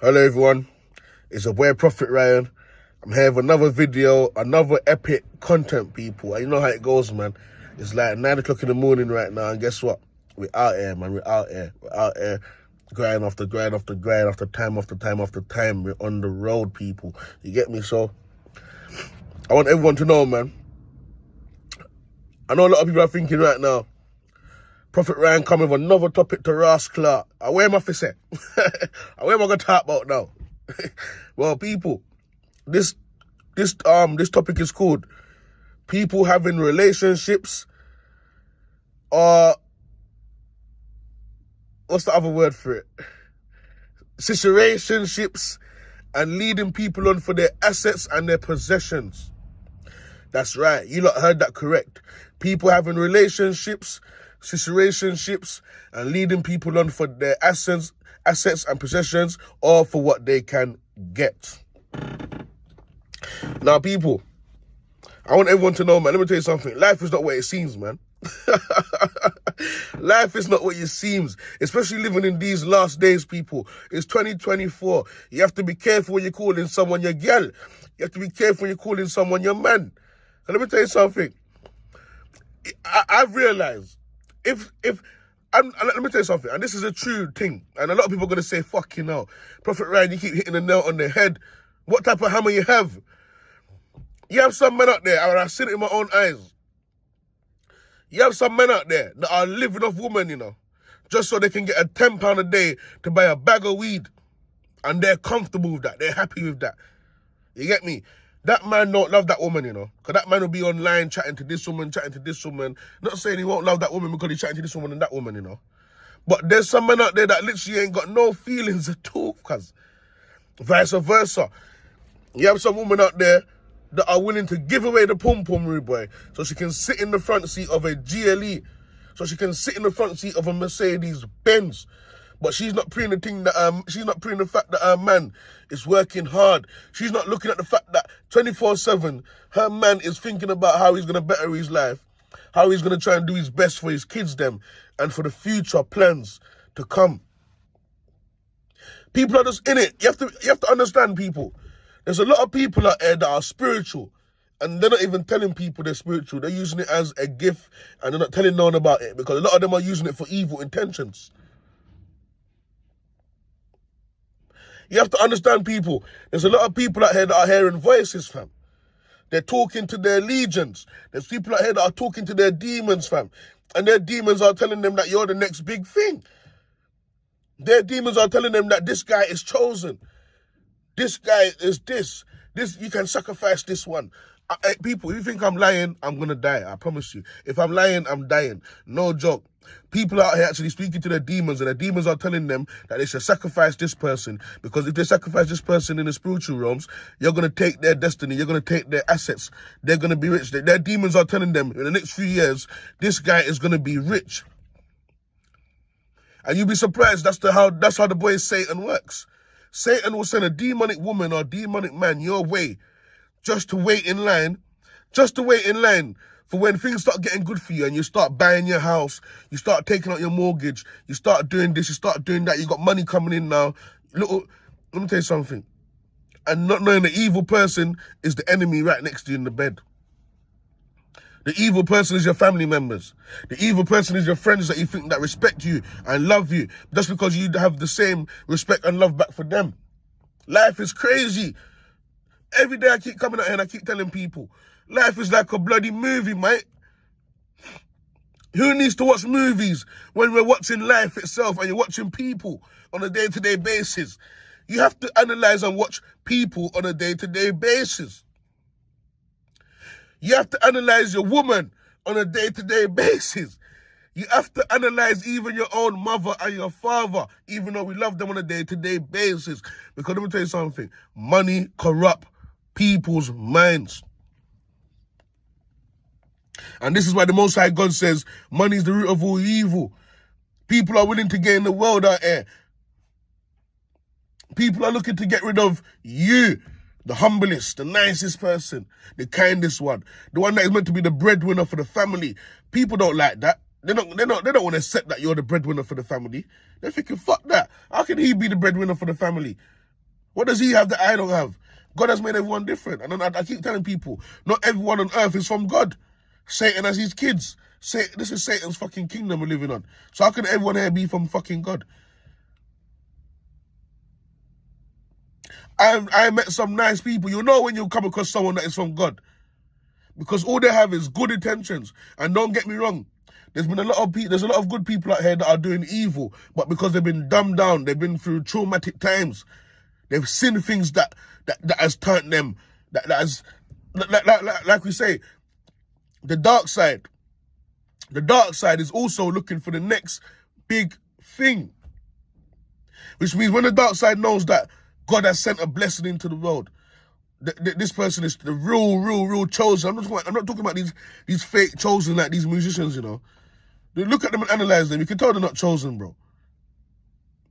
Hello everyone, it's your boy Proph Rye. I'm here with another video, another epic content, people. And you know how it goes, man. It's like 9 o'clock in the morning right now, and guess what? We're out here, man. We're out here. Grind after grind after grind after time after time after time. We're on the road, people. You get me? So I want everyone to know, man. I know a lot of people are thinking right now, Proph Rye coming with another topic to rascal. Where am I for say? Where am I gonna talk about now? Well, people, this topic is called people having relationships, or what's the other word for it? Situationships, and leading people on for their assets and their possessions. That's right, you lot heard that correct. People having relationships, situationships, and leading people on for their assets and possessions, or for what they can get. Now, people, I want everyone to know, man, let me tell you something. Life is not what it seems, man. Life is not what it seems, especially living in these last days, people. It's 2024. You have to be careful when you're calling someone your girl. You have to be careful when you're calling someone your man. And let me tell you something. I've realized, let me tell you something, and this is a true thing, and a lot of people are going to say, fucking hell, Proph Rye, you keep hitting the nail on the head. What type of hammer you have? You have some men out there, and I've seen it in my own eyes. You have some men out there that are living off women, you know, just so they can get a £10 a day to buy a bag of weed, and they're comfortable with that. They're happy with that. You get me? That man don't love that woman, you know, because that man will be online chatting to this woman, Not saying he won't love that woman because he's chatting to this woman and that woman, you know. But there's some men out there that literally ain't got no feelings at all, cuz. Vice versa. You have some women out there that are willing to give away the pom-pom, rude boy, so she can sit in the front seat of a GLE, so she can sit in the front seat of a Mercedes Benz. But she's not preying the fact that her man is working hard. She's not looking at the fact that 24/7, her man is thinking about how he's going to better his life, how he's going to try and do his best for his kids, them, and for the future plans to come. People are just in it. You have to understand, people. There's a lot of people out there that are spiritual, and they're not even telling people they're spiritual. They're using it as a gift, and they're not telling no one about it, because a lot of them are using it for evil intentions. You have to understand, people. There's a lot of people out here that are hearing voices, fam. They're talking to their legions. There's people out here that are talking to their demons, fam. And their demons are telling them that you're the next big thing. Their demons are telling them that this guy is chosen. This guy is this. You can sacrifice this one. People, if you think I'm lying, I'm going to die. I promise you. If I'm lying, I'm dying. No joke. People out here actually speaking to their demons, and their demons are telling them that they should sacrifice this person, because if they sacrifice this person in the spiritual realms, you're going to take their destiny, you're going to take their assets, they're going to be rich. Their demons are telling them in the next few years, this guy is going to be rich. And you'll be surprised that's how the boy Satan works. Satan will send a demonic woman or demonic man your way just to wait in line for when things start getting good for you and you start buying your house, you start taking out your mortgage, you start doing this, you start doing that, you got money coming in now. Let me tell you something. And not knowing the evil person is the enemy right next to you in the bed. The evil person is your family members. The evil person is your friends that you think that respect you and love you, just because you have the same respect and love back for them. Life is crazy. Every day I keep coming out here and I keep telling people, life is like a bloody movie, mate. Who needs to watch movies when we're watching life itself and you're watching people on a day-to-day basis? You have to analyze and watch people on a day-to-day basis. You have to analyze your woman on a day-to-day basis. You have to analyze even your own mother and your father, even though we love them on a day-to-day basis. Because let me tell you something, money corrupts people's minds. And this is why the Most High God says, money is the root of all evil. People are willing to get in the world out here. People are looking to get rid of you, the humblest, the nicest person, the kindest one, the one that is meant to be the breadwinner for the family. People don't like that. They don't want to accept that you're the breadwinner for the family. They're thinking, fuck that. How can he be the breadwinner for the family? What does he have that I don't have? God has made everyone different. And I keep telling people, not everyone on earth is from God. Satan has his kids. This is Satan's fucking kingdom we're living on. So how can everyone here be from fucking God? I met some nice people. You know when you come across someone that is from God. Because all they have is good intentions. And don't get me wrong, there's a lot of good people out here that are doing evil, but because they've been dumbed down, they've been through traumatic times, they've seen things that has turned them, that has, like we say, the dark side is also looking for the next big thing. Which means when the dark side knows that God has sent a blessing into the world, this person is the real chosen. I'm not talking about these fake chosen like these musicians, you know. Look at them and analyze them. You can tell they're not chosen, bro.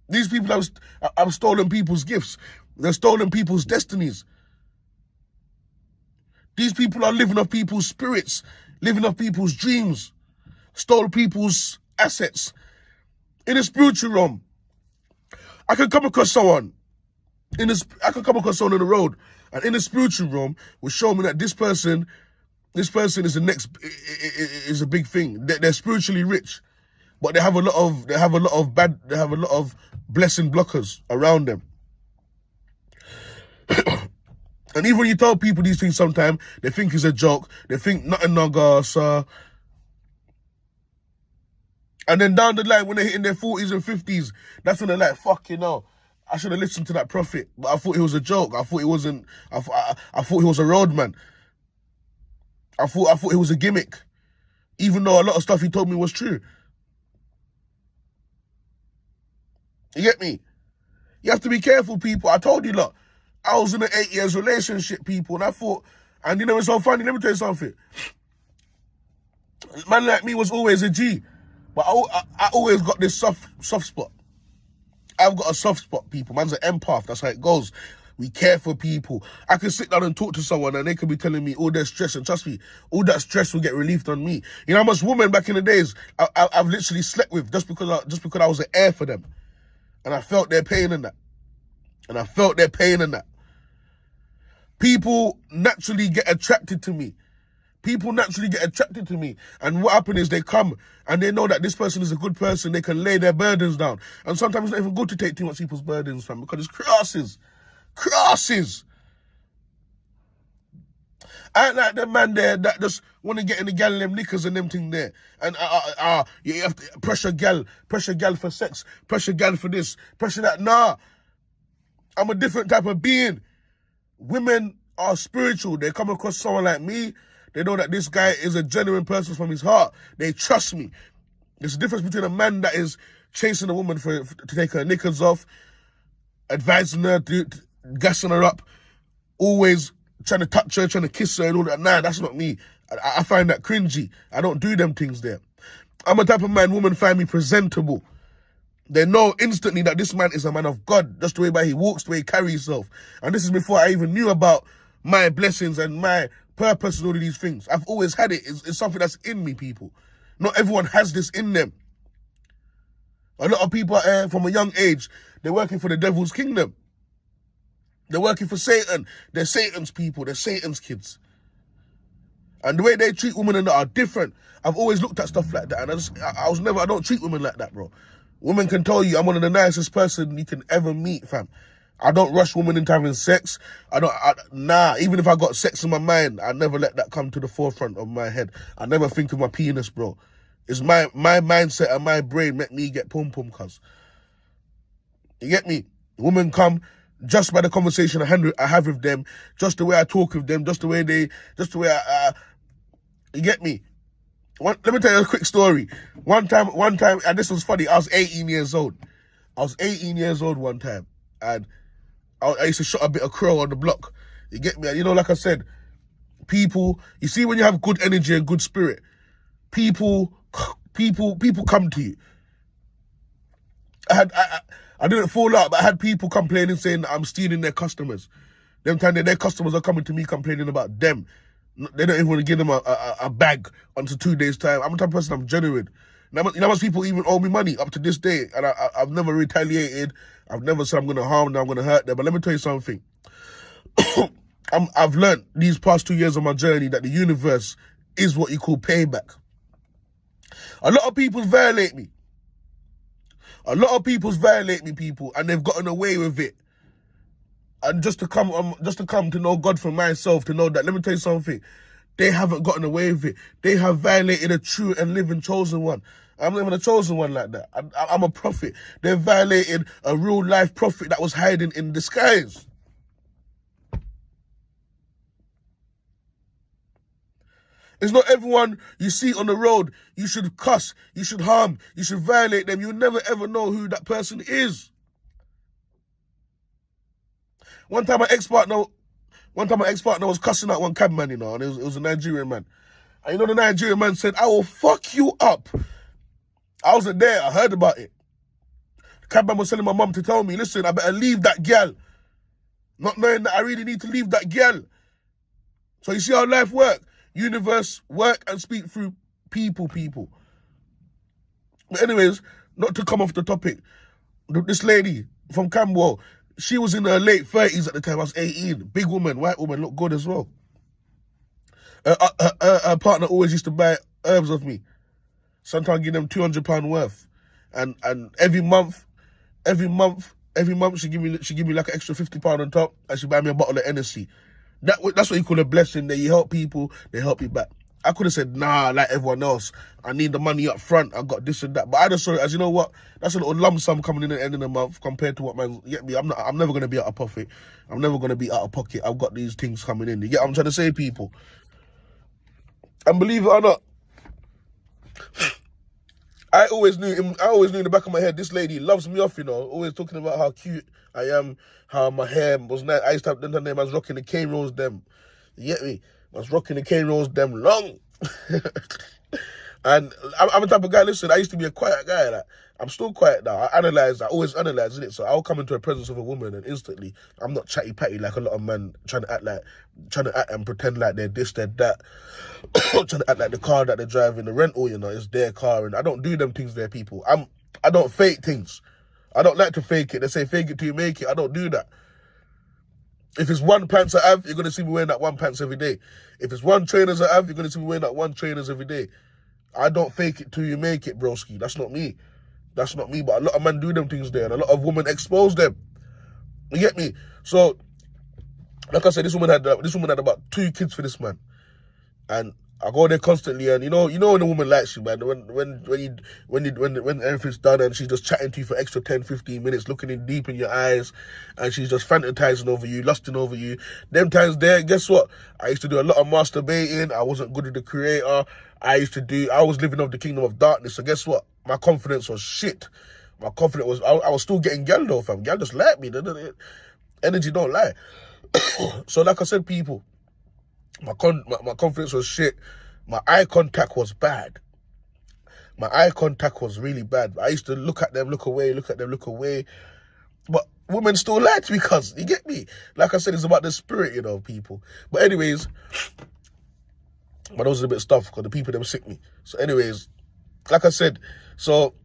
These people have stolen people's gifts. They've stolen people's destinies. These people are living off people's spirits, living off people's dreams, stole people's assets. In the spiritual realm, I can come across someone in the road, and in the spiritual realm will show me that this person is a big thing. They're spiritually rich, but they have a lot of blessing blockers around them. And even when you tell people these things, sometimes they think it's a joke. They think nothing naga, sir. And then down the line, when they're hitting their 40s and 50s, that's when they're like, fuck, you know, I should have listened to that prophet, but I thought he was a joke. I thought he wasn't. I thought he was a roadman. I thought he was a gimmick, even though a lot of stuff he told me was true. You get me? You have to be careful, people. I told you, look, I was in an 8 years relationship, people, and I thought, and you know, it's so funny. Let me tell you something. A man like me was always a G, but I always got this soft spot. I've got a soft spot, people. Man's an empath. That's how it goes. We care for people. I can sit down and talk to someone and they could be telling me all their stress. And trust me, all that stress will get relieved on me. You know how much women back in the days I've literally slept with just because I was an heir for them. And I felt their pain in that. People naturally get attracted to me. And what happens is they come and they know that this person is a good person. They can lay their burdens down. And sometimes it's not even good to take too much people's burdens from, because it's crosses. I ain't like the man there that just want to get in the gal and them knickers and them thing there. And you have to pressure gal for sex, pressure gal for this, pressure that. Nah, I'm a different type of being. Women are spiritual. They come across someone like me. They know that this guy is a genuine person from his heart. They trust me. There's a difference between a man that is chasing a woman to take her knickers off, advising her, gassing her up, always trying to touch her, trying to kiss her and all that. Nah, that's not me. I find that cringy. I don't do them things there. I'm a type of man, women find me presentable. They know instantly that this man is a man of God, just the way he walks, the way he carries himself. And this is before I even knew about my blessings and my purpose and all of these things. I've always had it. It's something that's in me, people. Not everyone has this in them. A lot of people from a young age, they're working for the devil's kingdom. They're working for Satan. They're Satan's people. They're Satan's kids. And the way they treat women and that are different. I've always looked at stuff like that. And I don't treat women like that, bro. Women can tell you I'm one of the nicest person you can ever meet, fam. I don't rush women into having sex. Even if I got sex in my mind, I never let that come to the forefront of my head. I never think of my penis, bro. It's my mindset and my brain make me get pum-pum, cuz. You get me? Women come just by the conversation I have with them, just the way I talk with them, just the way you get me? Let me tell you a quick story. One time, and this was funny, I was 18 years old. One time, and I used to shot a bit of crow on the block. You get me? And you know, like I said, people, you see when you have good energy and good spirit, people come to you. I didn't fall out, but I had people complaining, saying that I'm stealing their customers. Them time their customers are coming to me complaining about them. They don't even want to give them a bag until 2 days' time. I'm the type of person, I'm genuine. You know how much people even owe me money up to this day, and I've never retaliated. I've never said I'm going to harm them, I'm going to hurt them. But let me tell you something. I've learned these past 2 years of my journey that the universe is what you call payback. A lot of people violate me. A lot of people violate me, people, and they've gotten away with it. And just to come to know God for myself, to know that, let me tell you something, they haven't gotten away with it. They have violated a true and living chosen one. I'm not even a chosen one like that. I'm a prophet. They violated a real life prophet that was hiding in disguise. It's not everyone you see on the road you should cuss, you should harm, you should violate them. You'll never ever know who that person is. One time my ex-partner was cussing out one cabman, you know, and it was a Nigerian man. And you know the Nigerian man said, "I will fuck you up." I wasn't there, I heard about it. The cabman was telling my mum to tell me, "Listen, I better leave that girl." Not knowing that I really need to leave that girl. So you see how life works. Universe, work and speak through people. But anyways, not to come off the topic, this lady from Camberwell, she was in her late 30s at the time. I was 18. Big woman, white woman, looked good as well. Her partner always used to buy herbs off me. Sometimes give them £200 worth. And every month she give me like an extra £50 on top, and she buy me a bottle of Hennessy. That's what you call a blessing. That you help people, they help you back. I could have said, nah, like everyone else, I need the money up front, I got this and that. But I just saw it as, you know what, that's a little lump sum coming in at the end of the month compared to what man, you get me? I'm never going to be out of profit. I'm never going to be out of pocket. I've got these things coming in. You get what I'm trying to say, people? And believe it or not, I always knew in the back of my head, this lady loves me off, you know, always talking about how cute I am, how my hair was nice. I used to have them, I was rocking the cane rolls them. You get me? I was rocking the cane rolls them long. And I'm the type of guy, listen, I used to be a quiet guy. Like, I'm still quiet now. I always analyze, innit? So I'll come into the presence of a woman and instantly, I'm not chatty-patty like a lot of men trying to act and pretend like they're this, they're that. Trying to act like the car that they're driving, the rental, you know, is their car. And I don't do them things there, people. I don't fake things. I don't like to fake it. They say fake it till you make it. I don't do that. If it's one pants I have, you're going to see me wearing that one pants every day. If it's one trainers I have, you're going to see me wearing that one trainers every day. I don't fake it till you make it, broski. That's not me. That's not me. But a lot of men do them things there, and a lot of women expose them. You get me? So, like I said, this woman had about 2 kids for this man, and I go there constantly, and you know when a woman likes you, man. When everything's done and she's just chatting to you for extra 10, 15 minutes, looking in deep in your eyes, and she's just fantasizing over you, lusting over you. Them times there, guess what? I used to do a lot of masturbating. I wasn't good at the creator. I was living off the kingdom of darkness. So guess what? My confidence was shit. My confidence was, I was still getting gal though, fam. Gal just like me. Energy don't lie. So like I said, people, my confidence was shit. My eye contact was bad. My eye contact was really bad. I used to look at them, look away, look at them, look away. But women still like me, cuz. You get me? Like I said, it's about the spirit, you know, people. But anyways, my nose is a bit stuffed because the people, them sick me. So anyways, like I said, so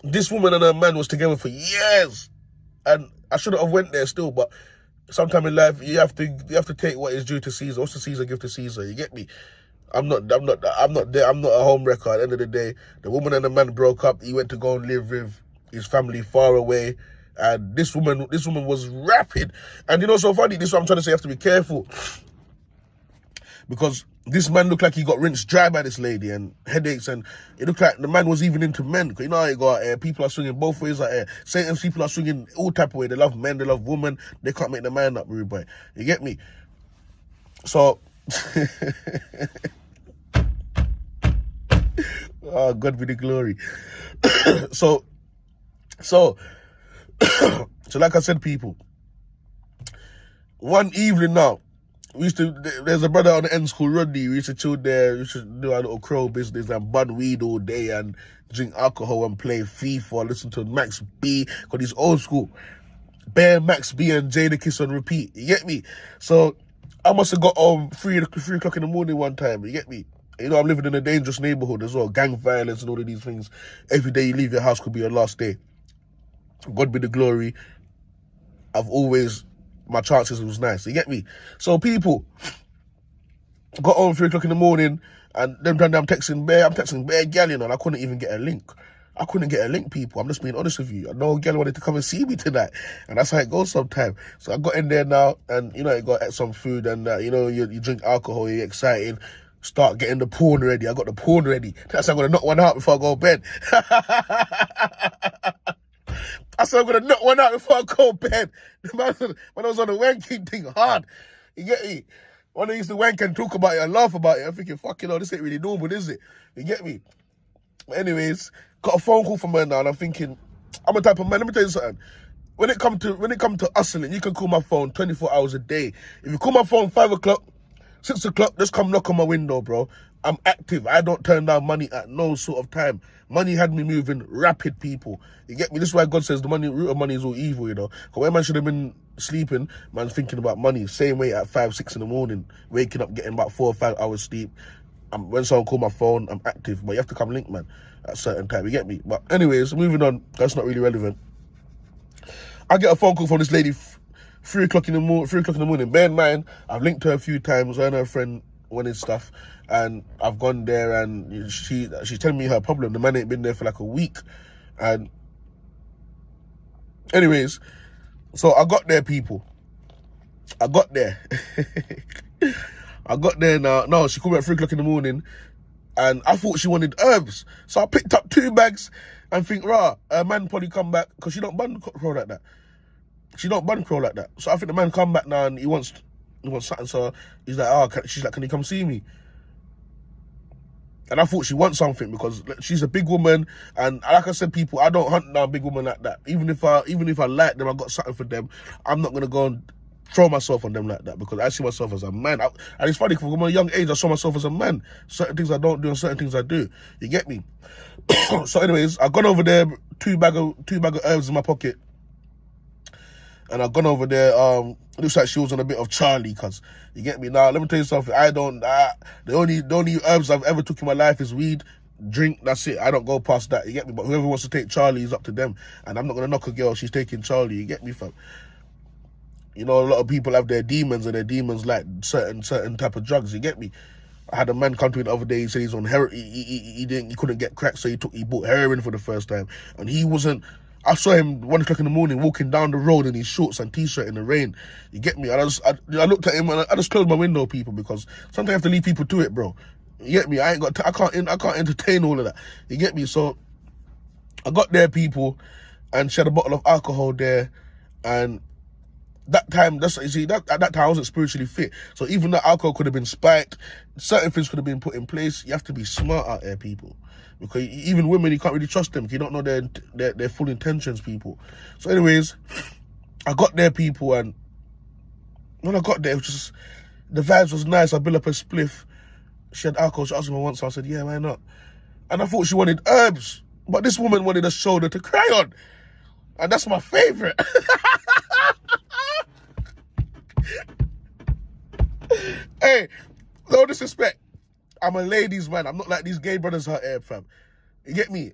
this woman and her man was together for years. And I shouldn't have went there still, but sometime in life, you have to take what is due to Caesar. What's to Caesar, give to Caesar. You get me? I'm not there. I'm not a home wrecker. At the end of the day, the woman and the man broke up. He went to go and live with his family far away. And this woman was rapid. And you know, so funny, this is what I'm trying to say, you have to be careful. Because this man looked like he got rinsed dry by this lady and headaches, and it looked like the man was even into men. Because you know how you got people are swinging both ways out here. Satan's people are swinging all type of way. They love men, they love women. They can't make the man up, rude boy. You get me? So, oh, God be the glory. So like I said, people, one evening now, there's a brother on the end school, Rodney. We used to chill there. We used to do our little crow business and bun weed all day and drink alcohol and play FIFA, listen to Max B, because he's old school. Bear, Max B and Jada Kiss on repeat. You get me? So I must have got home 3 o'clock in the morning one time. You get me? You know, I'm living in a dangerous neighborhood as well. Gang violence and all of these things. Every day you leave your house could be your last day. God be the glory. My chances was nice. You get me? So people, got home 3 o'clock in the morning, and them time I'm texting bare gal, you know, and I couldn't even get a link. I couldn't get a link, people. I'm just being honest with you. No gal wanted to come and see me tonight, and that's how it goes sometimes. So I got in there now, and you know, I got some food, and you know, you drink alcohol, you're excited. Start getting the porn ready. I got the porn ready. That's how I'm gonna knock one out before I go to bed. I said I'm gonna knock one out before I go to bed. When I was on the wanking thing hard, you get me? When I used to wank and talk about it and laugh about it, I'm thinking, fuck, you know, this ain't really normal, is it? You get me? But anyways, got a phone call from her now, and I'm thinking, I'm a type of man. Let me tell you something. When it come to hustling, you can call my phone 24 hours a day. If you call my phone 5 o'clock, 6 o'clock, just come knock on my window, bro. I'm active. I don't turn down money at no sort of time. Money had me moving rapid, people. You get me? This is why God says the root of money is all evil, you know. Because when man should have been sleeping, man's thinking about money. Same way at 5, 6 in the morning, waking up, getting about 4 or 5 hours sleep. When someone call my phone, I'm active. But you have to come link, man, at a certain time. You get me? But anyways, moving on. That's not really relevant. I get a phone call from this lady 3 o'clock in the morning. Bear in mind, I've linked her a few times. Her and her friend wanted stuff, and I've gone there, and she's telling me her problem. The man ain't been there for like a week, and anyways, so I got there, people. I got there. I got there now. No, she called me at 3 o'clock in the morning, and I thought she wanted herbs, so I picked up 2 bags and think, rah, her man probably come back, because she don't bun crow like that. She don't bun crow like that. So I think the man come back now and he wants something. So he's like, she's like, can you come see me? And I thought she wants something because she's a big woman. And like I said, people, I don't hunt down big women like that. Even if I like them, I got something for them, I'm not gonna go and throw myself on them like that, because I see myself as a man. And it's funny, because from a young age, I saw myself as a man. Certain things I don't do and certain things I do. You get me? So anyways, I've gone over there, two bag of herbs in my pocket. And I've gone over there, looks like she was on a bit of Charlie, cuz, you get me? Now, let me tell you something, the only herbs I've ever took in my life is weed, drink, that's it. I don't go past that, you get me? But whoever wants to take Charlie is up to them. And I'm not gonna knock a girl, she's taking Charlie, you get me, fam? You know, a lot of people have their demons, and their demons like certain type of drugs, you get me? I had a man come to me the other day, he said he's on heroin, he couldn't get crack, so he bought heroin for the first time. And I saw him 1 o'clock in the morning walking down the road in his shorts and t-shirt in the rain. You get me? And I looked at him and I just closed my window, people, because sometimes I have to leave people to it, bro. You get me? I can't entertain all of that. You get me? So I got there, people, and she had a bottle of alcohol there, and that time, at that time I wasn't spiritually fit. So even that alcohol could have been spiked. Certain things could have been put in place. You have to be smart out there, people. Because even women, you can't really trust them, because you don't know their full intentions, people. So anyways, I got there, people, and when I got there, it was just, the vibes was nice. I built up a spliff. She had alcohol. She asked me once, so I said, yeah, why not? And I thought she wanted herbs, but this woman wanted a shoulder to cry on. And that's my favorite. Hey, no disrespect, I'm a ladies man. I'm not like these gay brothers out here, fam. You get me?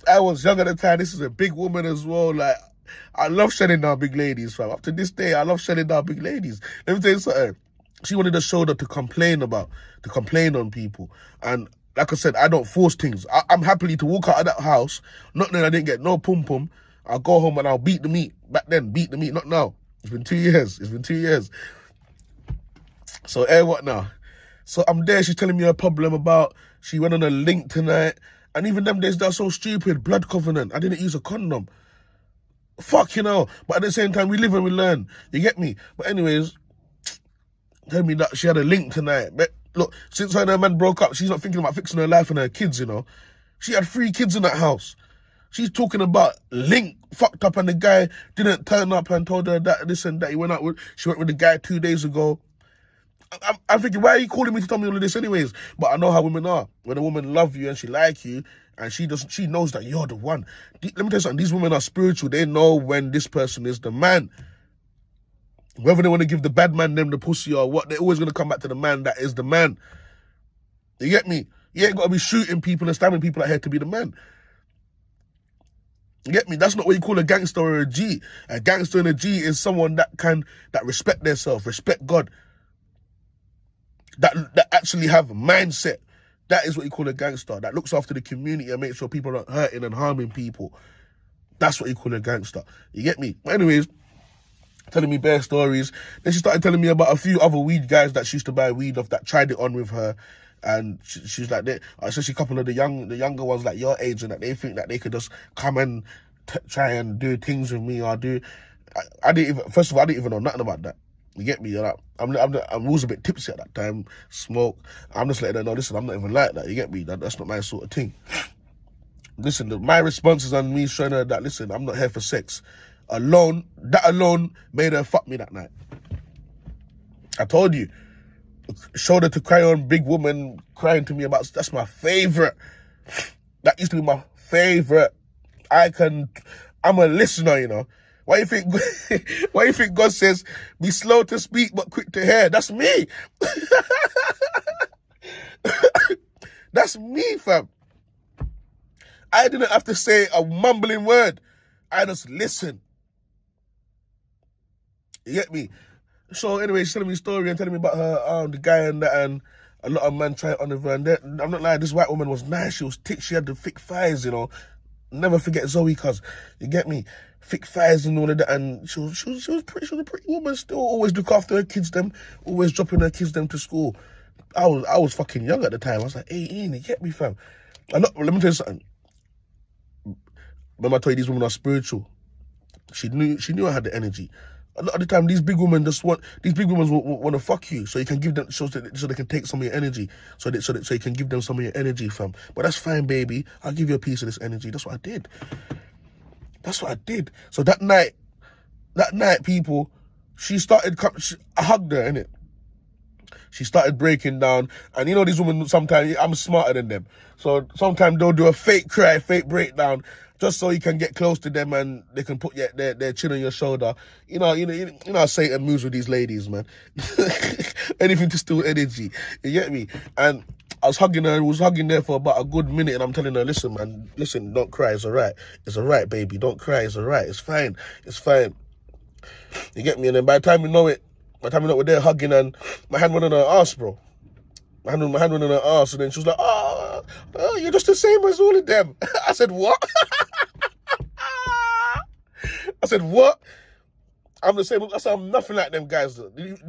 I was young at the time. This is a big woman as well. Like, I love shedding down big ladies, fam. Up to this day, I love shedding down big ladies. Let me tell you something. She wanted a shoulder to complain on people. And like I said, I don't force things. I'm happily to walk out of that house. Not that I didn't get no pum-pum. I'll go home and I'll beat the meat. Back then, beat the meat. Not now. It's been 2 years. So, what now? So I'm there, she's telling me her problem about, she went on a link tonight, and even them days, they're so stupid, blood covenant, I didn't use a condom. Fuck, you know, but at the same time, we live and we learn, you get me? But anyways, tell me that she had a link tonight. But look, since her and her man broke up, she's not thinking about fixing her life and her kids, you know? She had 3 kids in that house. She's talking about link, fucked up, and the guy didn't turn up and told her that this and that. She went with the guy 2 days ago. I'm thinking, why are you calling me to tell me all of this anyways? But I know how women are. When a woman loves you and she like you, and she knows that you're the one. Let me tell you something, these women are spiritual. They know when this person is the man. Whether they want to give the bad man them the pussy or what, they're always going to come back to the man that is the man. You get me? You ain't got to be shooting people and stabbing people out here to be the man. You get me? That's not what you call a gangster or a G. A gangster and a G is someone that respect themselves, respect God, that actually have mindset. That is what you call a gangster, that looks after the community and makes sure people aren't hurting and harming people. That's what you call a gangster. You get me? Anyways, telling me bare stories. Then she started telling me about a few other weed guys that she used to buy weed off that tried it on with her. And she's like, especially a couple of the younger ones like your age, and that they think that they could just come and try and do things with me or do. I didn't even. First of all, I didn't even know nothing about that. You get me? I was a bit tipsy at that time. Smoke. I'm just letting her know. Listen, I'm not even like that. You get me? That's not my sort of thing. Listen, my response is on me showing her that. Listen, I'm not here for sex. That alone made her fuck me that night. I told you. Shoulder to cry on, big woman crying to me about, that's my favorite. That used to be my favorite. I'm a listener, you know. Why you think God says, be slow to speak but quick to hear? That's me. That's me, fam. I didn't have to say a mumbling word. I just listen. You get me? So anyway, she's telling me a story and telling me about her, the guy and that, and a lot of men try it on her. And I'm not lying, this white woman was nice. She was thick. She had the thick thighs, you know. Never forget Zoe, cuz, you get me? Thick thighs and all of that. And she was a pretty woman. Still always look after her kids, them. Always dropping her kids, them to school. I was fucking young at the time. I was like 18. You get me, fam? Let me tell you something. Remember I told you these women are spiritual. She knew I had the energy. A lot of the time, these big women want to fuck you, so you can give them, so they can take some of your energy, so you can give them some of your energy, fam. But that's fine, baby. I'll give you a piece of this energy. That's what I did. So that night, people, I hugged her, innit? She started breaking down, and you know these women, sometimes I'm smarter than them, so sometimes they'll do a fake cry, fake breakdown, just so you can get close to them and they can put their chin on your shoulder. You know how Satan moves with these ladies, man. Anything to steal energy. You get me? And I was hugging there for about a good minute, and I'm telling her, listen, man, listen, don't cry, it's alright. It's alright, baby, don't cry, it's alright, it's fine. You get me? And then by the time you know it, we're there hugging, and my hand went on her ass, bro. My hand went on her ass, and then she was like, oh, you're just the same as all of them. I said, what? I said, what? I'm the same. I said, I'm nothing like them guys.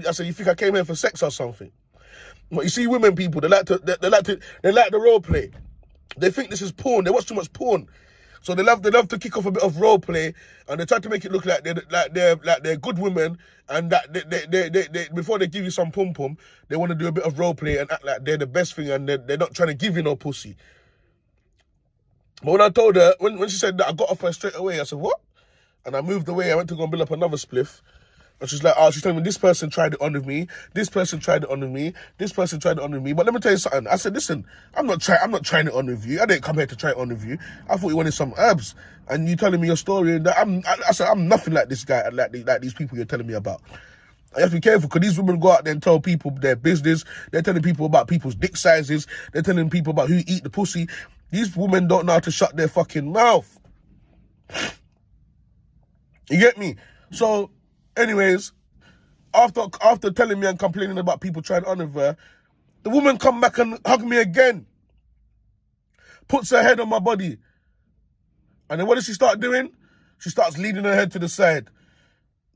I said, you think I came here for sex or something? But you see, women, people, they like the role play. They think this is porn. They watch too much porn. So they love to kick off a bit of role play, and they try to make it look like they're good women, and that they before they give you some pum pum, they want to do a bit of role play and act like they're the best thing, and they're not trying to give you no pussy. But when I told her, when she said that, I got off her straight away. I said, what? And I moved away. I went to go and build up another spliff. And she's like, she's telling me this person tried it on with me. This person tried it on with me. This person tried it on with me. But let me tell you something. I said, listen, I'm not trying it on with you. I didn't come here to try it on with you. I thought you wanted some herbs. And you telling me your story. And I said, I'm nothing like this guy, like these people you're telling me about. You have to be careful, because these women go out there and tell people their business. They're telling people about people's dick sizes. They're telling people about who eat the pussy. These women don't know how to shut their fucking mouth. You get me? So, anyways, after telling me and complaining about people trying on with her, the woman come back and hug me again. Puts her head on my body. And then what does she start doing? She starts leaning her head to the side,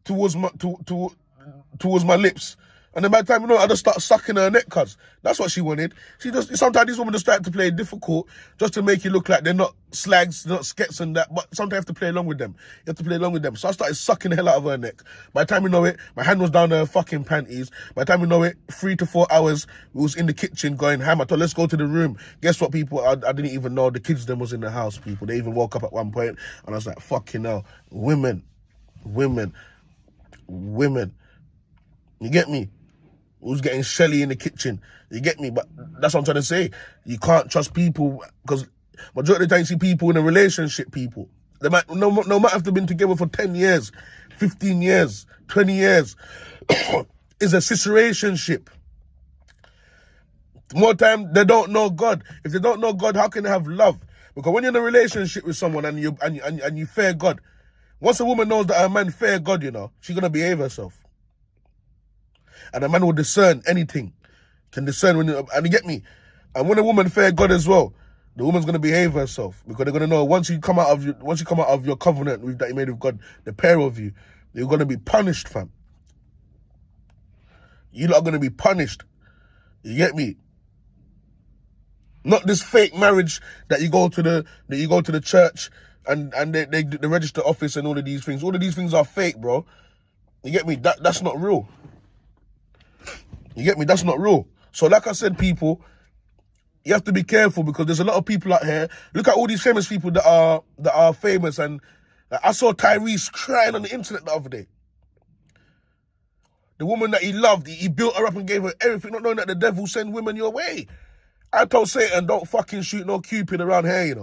towards my lips. And then by the time you know, I just start sucking her neck, cuz. That's what she wanted. Sometimes these women just try to play difficult just to make you look like they're not slags, they're not skets and that, but sometimes you have to play along with them. So I started sucking the hell out of her neck. By the time you know it, my hand was down her fucking panties. By the time you know it, 3 to 4 hours, we was in the kitchen going ham. I thought, let's go to the room. Guess what, people? I didn't even know the kids them was in the house, people. They even woke up at one point, and I was like, fucking hell. Women. You get me? Who's getting shelly in the kitchen? You get me? But that's what I'm trying to say. You can't trust people, because majority of the time you see people in a relationship, people. They might have to been together for 10 years, 15 years, 20 years. It's a situationship. More time, they don't know God. If they don't know God, how can they have love? Because when you're in a relationship with someone and you fear God, once a woman knows that a man fear God, she's gonna behave herself. And a man will discern anything. Can discern and you get me? And when a woman fear God as well, the woman's gonna behave herself. Because they're gonna know once you come out of your covenant that you made with God, the pair of you, you're gonna be punished, fam. You're not gonna be punished. You get me? Not this fake marriage that you go to the church and they register office and all of these things. All of these things are fake, bro. You get me? That's not real. You get me? That's not real. So like I said, people, you have to be careful because there's a lot of people out here. Look at all these famous people that are famous, and I saw Tyrese crying on the internet the other day. The woman that he loved, he built her up and gave her everything, not knowing that the devil send women your way. I told Satan, don't fucking shoot no Cupid around here,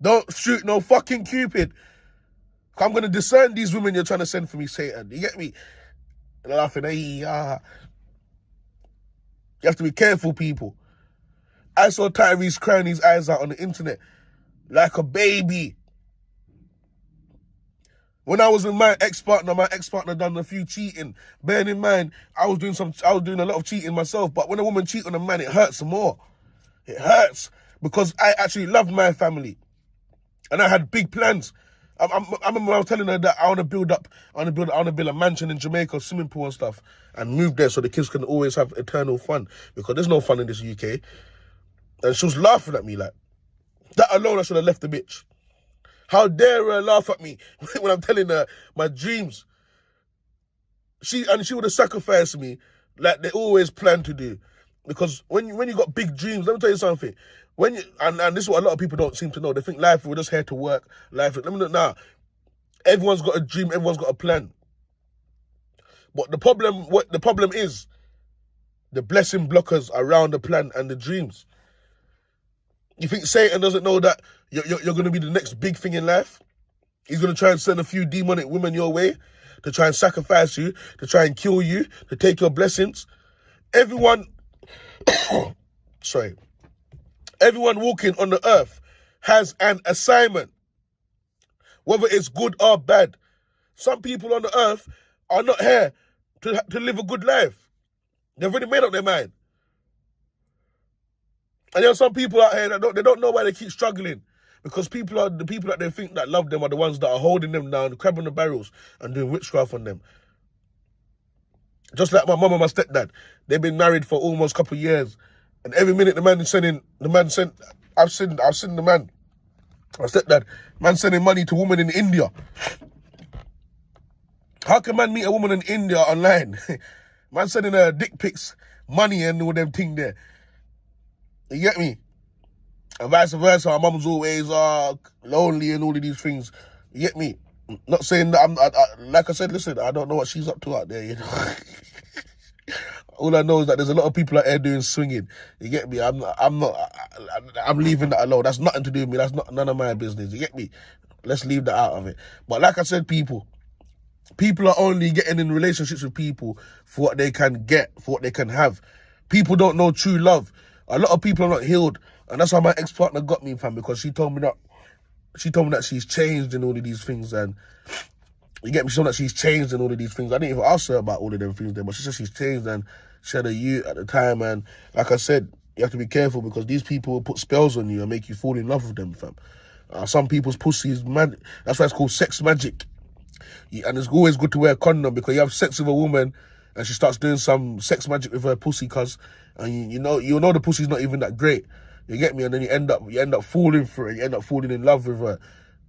Don't shoot no fucking Cupid. I'm going to discern these women you're trying to send for me, Satan. You get me? And they're laughing, You have to be careful, people. I saw Tyrese crying his eyes out on the internet like a baby. When I was with my ex-partner done a few cheating. Bearing in mind, I was doing a lot of cheating myself. But when a woman cheats on a man, it hurts more. It hurts because I actually loved my family, and I had big plans. I remember I was telling her that I want to build a mansion in Jamaica, swimming pool and stuff, and move there so the kids can always have eternal fun, because there's no fun in this UK. And she was laughing at me like that alone. I should have left the bitch. How dare her laugh at me when I'm telling her my dreams? She would have sacrificed me like they always plan to do. Because when you got big dreams, let me tell you something. And this is what a lot of people don't seem to know. They think life, we're just here to work. Let me know now. Everyone's got a dream. Everyone's got a plan. But the problem is the blessing blockers around the plan and the dreams. You think Satan doesn't know that you're going to be the next big thing in life? He's going to try and send a few demonic women your way to try and sacrifice you, to try and kill you, to take your blessings. Everyone walking on the earth has an assignment, whether it's good or bad. Some people on the earth are not here to live a good life. They've already made up their mind. And there are some people out here that they don't know why they keep struggling. Because the people that they think that love them are the ones that are holding them down, crabbing the barrels and doing witchcraft on them. Just like my mum and my stepdad. They've been married for almost a couple of years. And every minute I've seen the man, my stepdad, man sending money to women in India. How can man meet a woman in India online? Man sending her dick pics, money and all them thing there. You get me? And vice versa, our mum's always lonely and all of these things. You get me? Not saying that like I said, listen, I don't know what she's up to out there, All I know is that there's a lot of people out there doing swinging. You get me? I'm leaving that alone. That's nothing to do with me. That's none of my business. You get me? Let's leave that out of it. But like I said, people are only getting in relationships with people for what they can get, for what they can have. People don't know true love. A lot of people are not healed. And that's why my ex-partner got me, fam, because she told me that she's changed in all of these things. And you get me? She told me that she's changed in all of these things. I didn't even ask her about all of them things there, but she said she's changed and she had a youth at the time. And like I said, you have to be careful because these people will put spells on you and make you fall in love with them, fam. Some people's pussy is mad. That's why it's called sex magic. And it's always good to wear a condom, because you have sex with a woman and she starts doing some sex magic with her pussy, and you know the pussy's not even that great. You get me? And then you end up falling for it. You end up falling in love with her.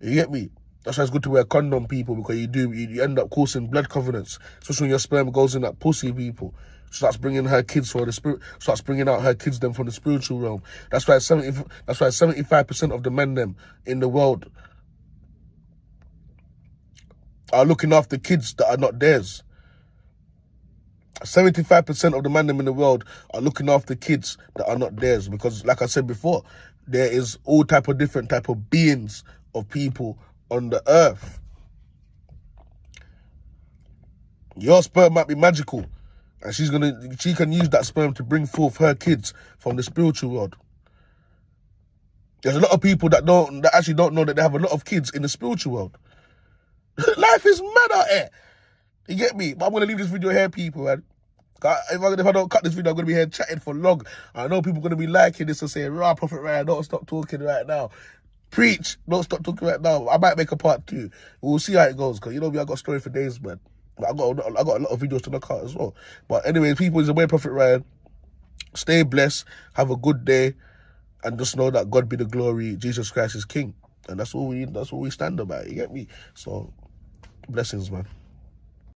You get me? That's why it's good to wear a condom, people, because you end up causing blood covenants, especially when your sperm goes in that pussy, people. Starts bringing her kids for the spirit. Starts bringing out her kids them from the spiritual realm. That's why 75% of the men them in the world are looking after kids that are not theirs. 75% of the men them in the world are looking after kids that are not theirs, because, like I said before, there is all type of different type of beings of people on the earth. Your sperm might be magical, And she can use that sperm to bring forth her kids from the spiritual world. There's a lot of people that actually don't know that they have a lot of kids in the spiritual world. Life is mad out here. You get me? But I'm gonna leave this video here, people, man. If I don't cut this video, I'm gonna be here chatting for long. I know people are gonna be liking this and saying, "Rah, Prophet Rye, don't stop talking right now. Preach, don't stop talking right now." I might make a part 2. We'll see how it goes, because you know me, I got a story for days, man. But I got a lot of videos to knock out as well. But anyways, people, it's the way Prophet Rye. Stay blessed, have a good day, and just know that God be the glory, Jesus Christ is King. And that's all we stand about, you get me? So, blessings, man.